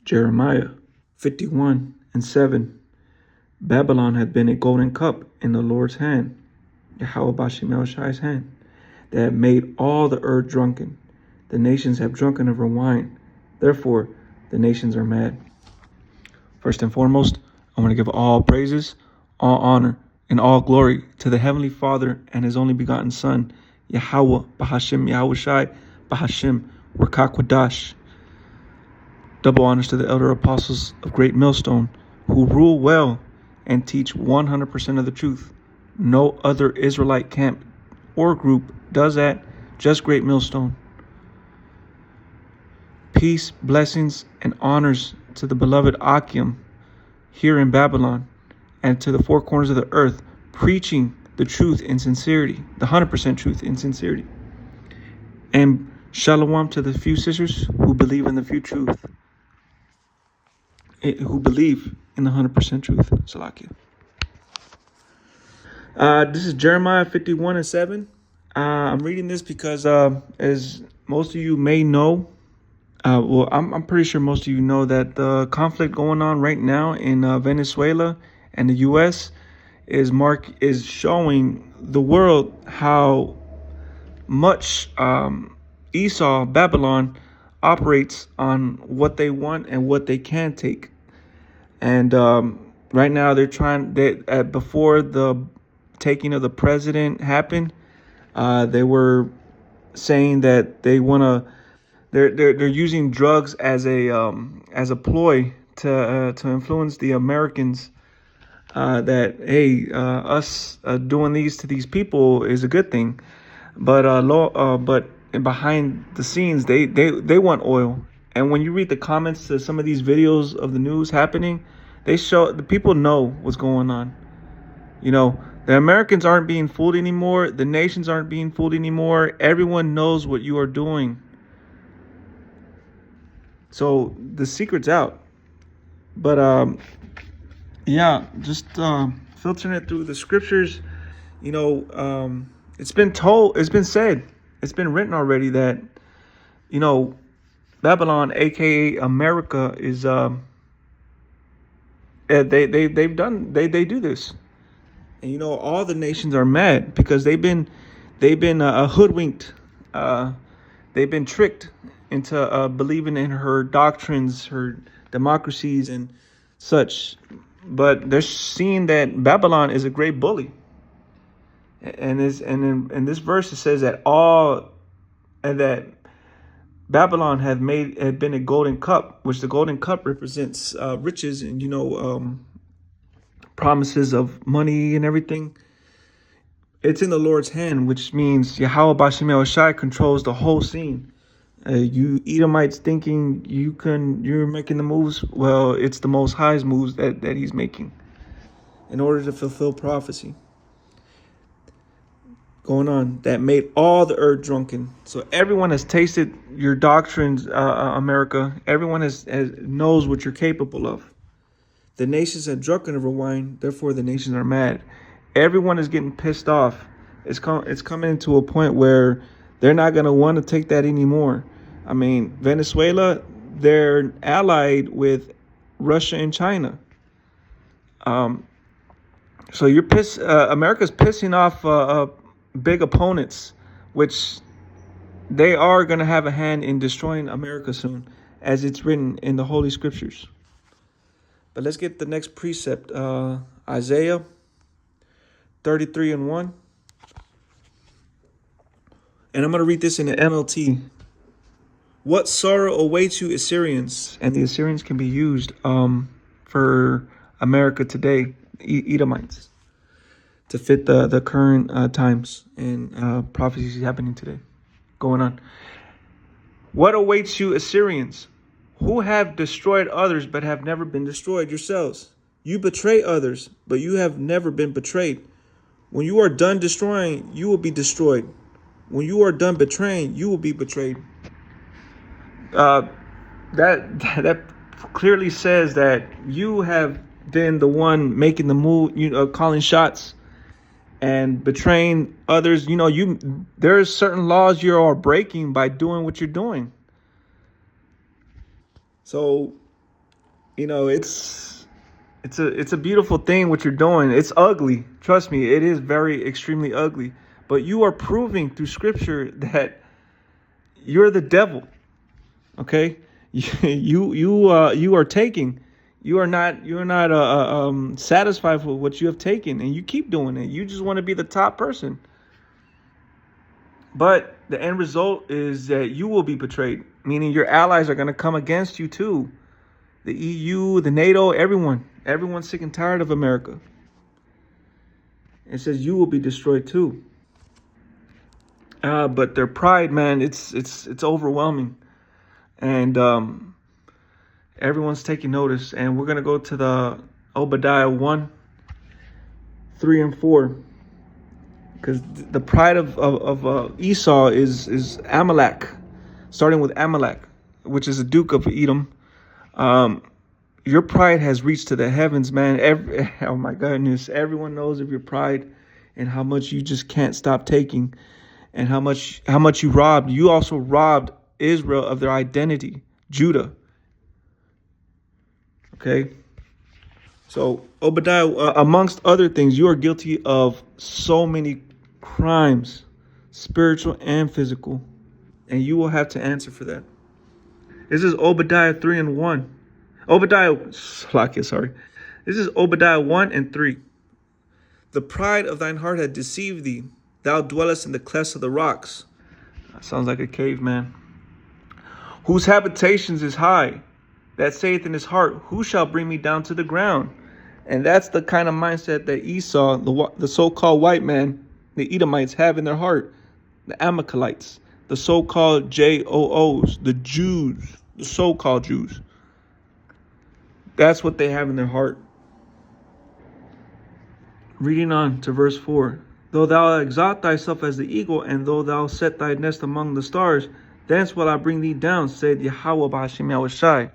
Jeremiah 51:7. Babylon had been a golden cup in the Lord's hand, Yahweh Bashim El Shai's hand, that had made all the earth drunken. The nations have drunken of her wine. Therefore, the nations are mad. First and foremost, I want to give all praises, all honor, and all glory to the Heavenly Father and His only begotten Son, Yahweh Bahashim Yahweh Shai Bahashim Wakakwadash. Double honors to the elder apostles of Great Millstone, who rule well and teach 100% of the truth. No other Israelite camp or group does that, just Great Millstone. Peace, blessings, and honors to the beloved Akim here in Babylon and to the four corners of the earth, preaching the truth in sincerity, the 100% truth in sincerity. And shalom to the few sisters who believe in the few truth, who believe in the 100% truth. Salakia. This is Jeremiah 51:7. I'm reading this because, as most of you may know, I'm pretty sure most of you know that the conflict going on right now in Venezuela and the U.S. is showing the world how much Esau, Babylon, operates on what they want and what they can take. And right now they're trying. Before the taking of the president happened, they were saying that they want to. They're using drugs as a ploy to influence the Americans. That hey, us doing these to these people is a good thing, but behind the scenes they want oil. And when you read the comments to some of these videos of the news happening, they show the people know what's going on. You know, the Americans aren't being fooled anymore. The nations aren't being fooled anymore. Everyone knows what you are doing. So the secret's out. But yeah, just filtering it through the scriptures, you know, it's been told, it's been said, it's been written already that, you know, Babylon, aka America, is they do this, and you know all the nations are mad because they've been hoodwinked, they've been tricked into believing in her doctrines, her democracies, and such. But they're seeing that Babylon is a great bully, and in this verse it says that that Babylon had been a golden cup, which the golden cup represents riches and, you know, promises of money and everything. It's in the Lord's hand, which means Yahweh Bashim El Shai controls the whole scene. You Edomites thinking you're making the moves. Well, it's the Most High's moves that He's making in order to fulfill prophecy. Going on that made all the earth drunken. So everyone has tasted your doctrines, America. Everyone knows what you're capable of. The nations have drunken of her wine, therefore the nations are mad. Everyone is getting pissed off. It's coming to a point where they're not going to want to take that anymore. I mean, Venezuela, they're allied with Russia and China. So you're pissed. America's pissing off big opponents, which they are going to have a hand in destroying America soon, as it's written in the Holy Scriptures. But let's get the next precept, Isaiah 33:1. And I'm going to read this in the NLT. What sorrow awaits you, Assyrians? And the Assyrians can be used for America today, Edomites, to fit the current times and prophecies happening today, going on. What awaits you, Assyrians, who have destroyed others but have never been destroyed yourselves? You betray others, but you have never been betrayed. When you are done destroying, you will be destroyed. When you are done betraying, you will be betrayed. That clearly says that you have been the one making the move, calling shots and betraying others. You know, there's certain laws you are breaking by doing what you're doing. So it's a beautiful thing what you're doing. It's ugly. Trust me, it is very extremely ugly. But you are proving through scripture that you're the devil. Okay? You are taking. You are not satisfied with what you have taken, and you keep doing it. You just want to be the top person. But the end result is that you will be betrayed, meaning your allies are going to come against you too. The EU, the NATO, everyone's sick and tired of America. It says you will be destroyed too. But their pride, man, it's overwhelming, and everyone's taking notice. And we're gonna go to the Obadiah 1, 3, and 4, because the pride of Esau is Amalek, starting with Amalek, which is a duke of Edom. Your pride has reached to the heavens, man. Oh my goodness, everyone knows of your pride and how much you just can't stop taking, and how much you robbed. You also robbed Israel of their identity, Judah. Okay, so Obadiah, amongst other things, you are guilty of so many crimes, spiritual and physical, and you will have to answer for that. This is Obadiah 3 and 1. Sorry. This is Obadiah 1 and 3. The pride of thine heart hath deceived thee. Thou dwellest in the clefts of the rocks. That sounds like a caveman. Whose habitations is high, that saith in his heart, who shall bring me down to the ground? And that's the kind of mindset that Esau, the so-called white man, the Edomites have in their heart. The Amalekites, the so-called JOOs, the Jews, the so-called Jews. That's what they have in their heart. Reading on to verse 4. Though thou exalt thyself as the eagle, and though thou set thy nest among the stars, thence will I bring thee down, said Yahweh B'Hashem Yahushai.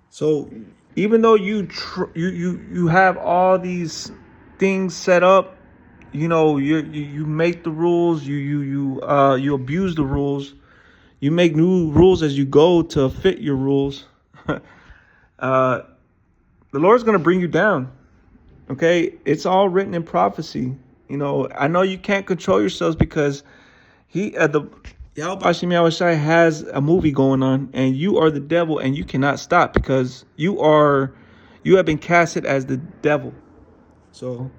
So even though you have all these things set up, you make the rules, you abuse the rules, you make new rules as you go to fit your rules. The Lord's going to bring you down. Okay, it's all written in prophecy. I know you can't control yourselves because the Yahweh Hashem Yahushai has a movie going on, and you are the devil, and you cannot stop because you have been casted as the devil. So,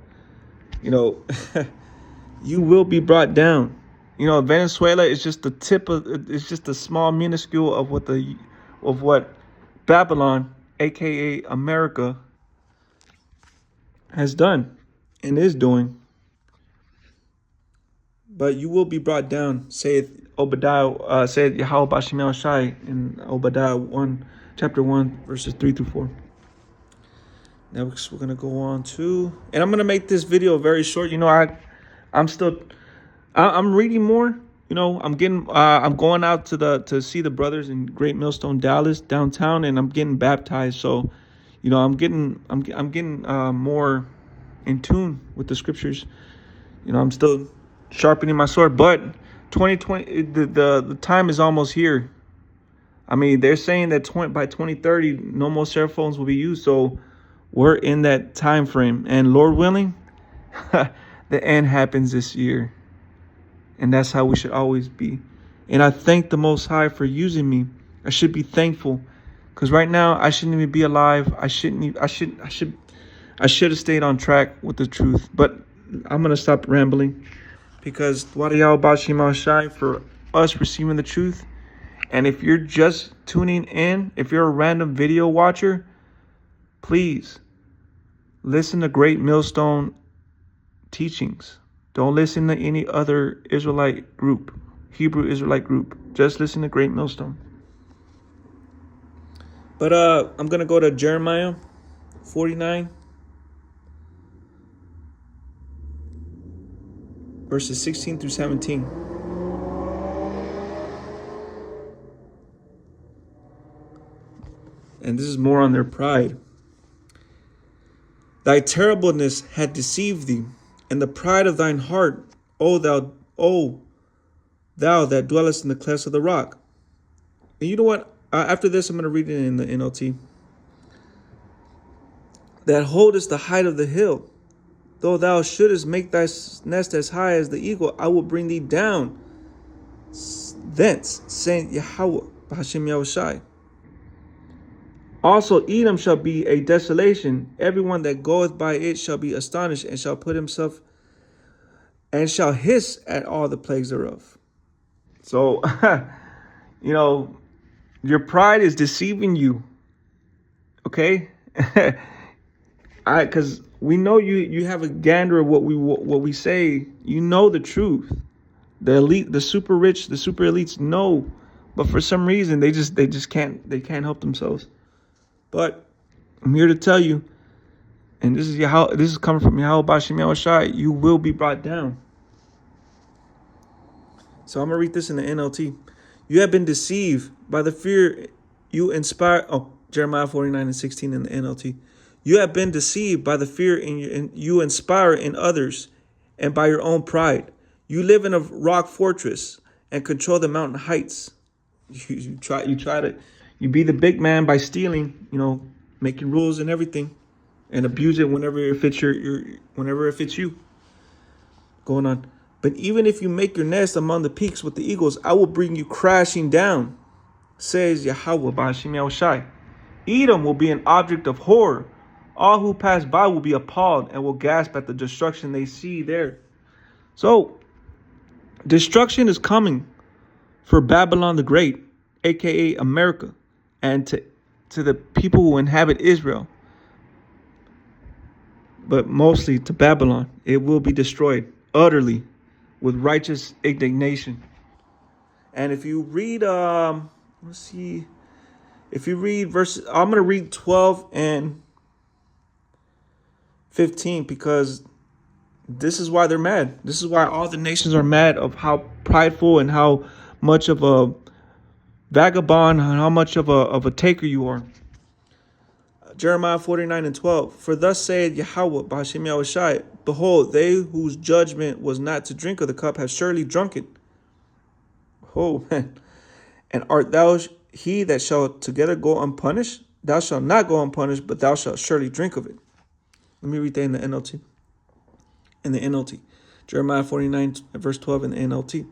you will be brought down. Venezuela is just the tip of, it's just a small minuscule of what Babylon, aka America, has done and is doing. But you will be brought down, saith Obadiah, saith Yahweh B'Hashem Yahushai in Obadiah 1, chapter 1, verses 3 through 4. Now we're gonna go on to, and I'm gonna make this video very short. I'm reading more. I'm going out to see the brothers in Great Millstone, Dallas, downtown, and I'm getting baptized. So, I'm getting more in tune with the scriptures. I'm still sharpening my sword, but 2020, the time is almost here. I mean, they're saying that by 2030, no more cell phones will be used. So we're in that time frame, and Lord willing, the end happens this year. And that's how we should always be. And I thank the Most High for using me. I should be thankful, because right now I shouldn't even be alive. I should have stayed on track with the truth. But I'm gonna stop rambling, because Wadiyah Bashim Shai for us receiving the truth. And if you're just tuning in, if you're a random video watcher, please listen to Great Millstone teachings. Don't listen to any other Israelite group, Hebrew Israelite group. Just listen to Great Millstone. But I'm going to go to Jeremiah 49, verses 16 through 17. And this is more on their pride. Thy terribleness had deceived thee, and the pride of thine heart, O thou that dwellest in the clefts of the rock. And you know what? After this, I'm going to read it in the NLT. That holdest the height of the hill. Though thou shouldest make thy nest as high as the eagle, I will bring thee down thence, saying Yahweh, B'Hashem Yahushai. Also Edom shall be a desolation. Everyone that goeth by it shall be astonished, and shall put himself, and shall hiss at all the plagues thereof. So, your pride is deceiving you. Okay? Because we know you have a gander of what we say. You know the truth. The elite, the super rich, the super elites know, but for some reason they can't help themselves. But I'm here to tell you, and this is coming from Yahweh B'Hashem Yahushai, you will be brought down. So I'm gonna read this in the NLT. You have been deceived by the fear you inspire. Jeremiah 49:16 in the NLT. You have been deceived by the fear you inspire in others, and by your own pride. You live in a rock fortress and control the mountain heights. You be the big man by stealing, making rules and everything, and abuse it whenever it fits whenever it fits you. Going on. But even if you make your nest among the peaks with the eagles, I will bring you crashing down, says Yahweh B'Hashem Yahushai. Edom will be an object of horror. All who pass by will be appalled and will gasp at the destruction they see there. So, destruction is coming for Babylon the Great, aka America, and to the people who inhabit Israel. But mostly to Babylon. It will be destroyed utterly with righteous indignation. And if you read, if you read verses, I'm going to read 12 and 15, because this is why they're mad. This is why all the nations are mad of how prideful and how much of a vagabond and how much of a taker you are. Jeremiah 49:12. For thus saith Yahweh B'Hashem Yahushai, behold, they whose judgment was not to drink of the cup have surely drunk it. Oh, man. And art thou he that shall together go unpunished? Thou shalt not go unpunished, but thou shalt surely drink of it. Let me read that in the NLT. Jeremiah 49 verse 12 in the NLT.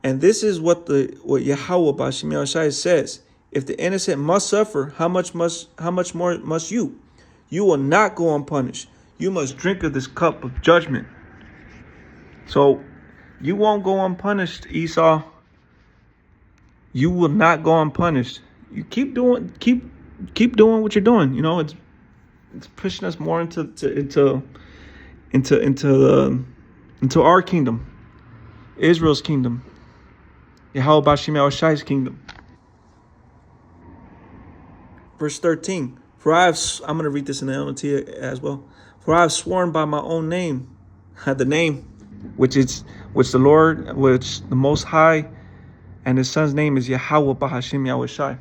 And this is what Yahweh B'Hashem Yahushai says. If the innocent must suffer, how much more must you? You will not go unpunished. You must drink of this cup of judgment. So you won't go unpunished, Esau. You will not go unpunished. You keep doing what you're doing. It's pushing us more into our kingdom, Israel's kingdom, Yahweh B'Hashem Yahushai's kingdom. Verse 13. I'm going to read this in the NLT as well. For I have sworn by my own name, the name which the Most High, and His Son's name is Yahweh B'Hashem Yahushai.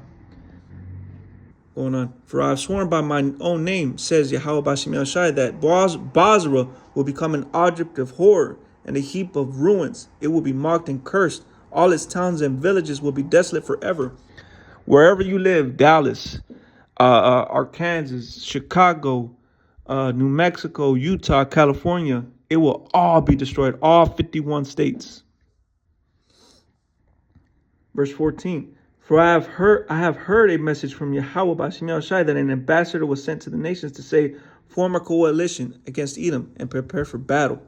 Going on. For I have sworn by my own name, says Yahweh B'Hashem Yahushai, that Basra will become an object of horror and a heap of ruins. It will be mocked and cursed. All its towns and villages will be desolate forever. Wherever you live, Dallas, Arkansas, Chicago, New Mexico, Utah, California, it will all be destroyed. All 51 states. Verse 14. For I have heard a message from Yahweh B'Hashem Yahushai that an ambassador was sent to the nations to say, form a coalition against Edom and prepare for battle.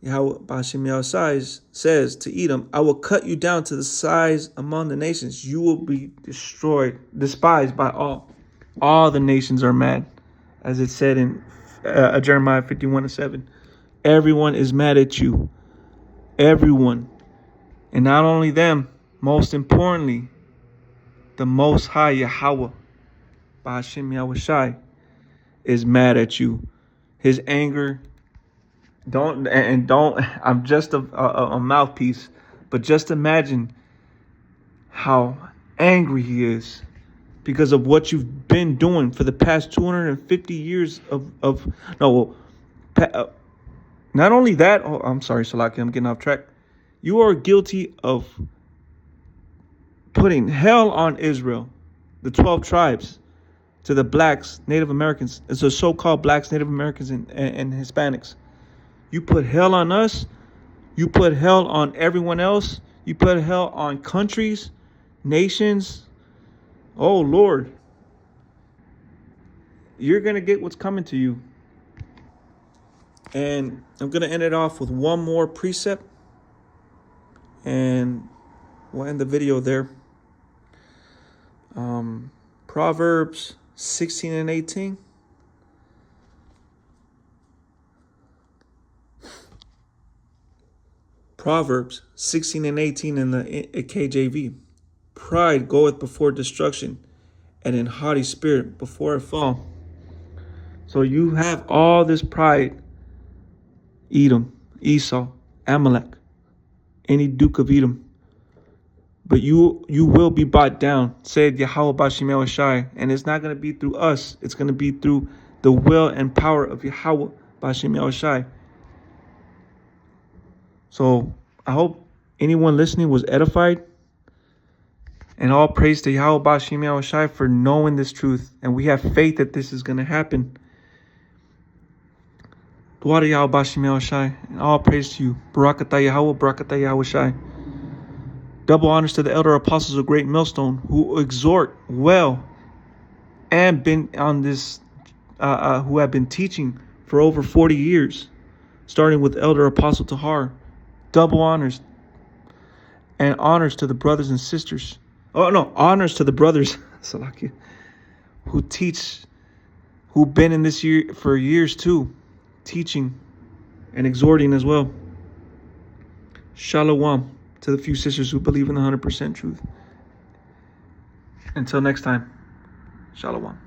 Yahweh B'Hashem Yahushai says to Edom, I will cut you down to the size among the nations. You will be destroyed, despised by all. All the nations are mad, as it said in Jeremiah 51:7. Everyone is mad at you. Everyone. And not only them, most importantly, the Most High Yahweh B'Hashem Yahushai is mad at you. His anger, I'm just a mouthpiece, but just imagine how angry he is because of what you've been doing for the past 250 years not only that, I'm sorry, Salaki, I'm getting off track. You are guilty of putting hell on Israel, the 12 tribes, to the blacks, Native Americans, it's the so-called blacks, Native Americans, and Hispanics. You put hell on us. You put hell on everyone else. You put hell on countries, nations. Oh, Lord. You're going to get what's coming to you. And I'm going to end it off with one more precept. And we'll end the video there. Proverbs 16 and 18. Proverbs 16 and 18 in the KJV. Pride goeth before destruction, and an haughty spirit before a fall. So you have all this pride. Edom, Esau, Amalek, any duke of Edom. But you will be brought down, said Yahweh Bashim Yahushai. And it's not going to be through us. It's going to be through the will and power of Yahweh Bashim Yahushai. So I hope anyone listening was edified. And all praise to Yahweh Bashim Yahushai for knowing this truth. And we have faith that this is going to happen. Dua to Yahweh Bashim Yahushai. And all praise to you. Barakatah Yahweh, Barakatah Yahushai. Double honors to the elder apostles of Great Millstone who exhort well and been on this, who have been teaching for over 40 years, starting with Elder Apostle Tahar. Double honors. And honors to the brothers and sisters. Oh, no, honors to the brothers Salakia, who teach, who've been in this year for years too, teaching and exhorting as well. Shalom to the few sisters who believe in the 100% truth. Until next time, Shalom.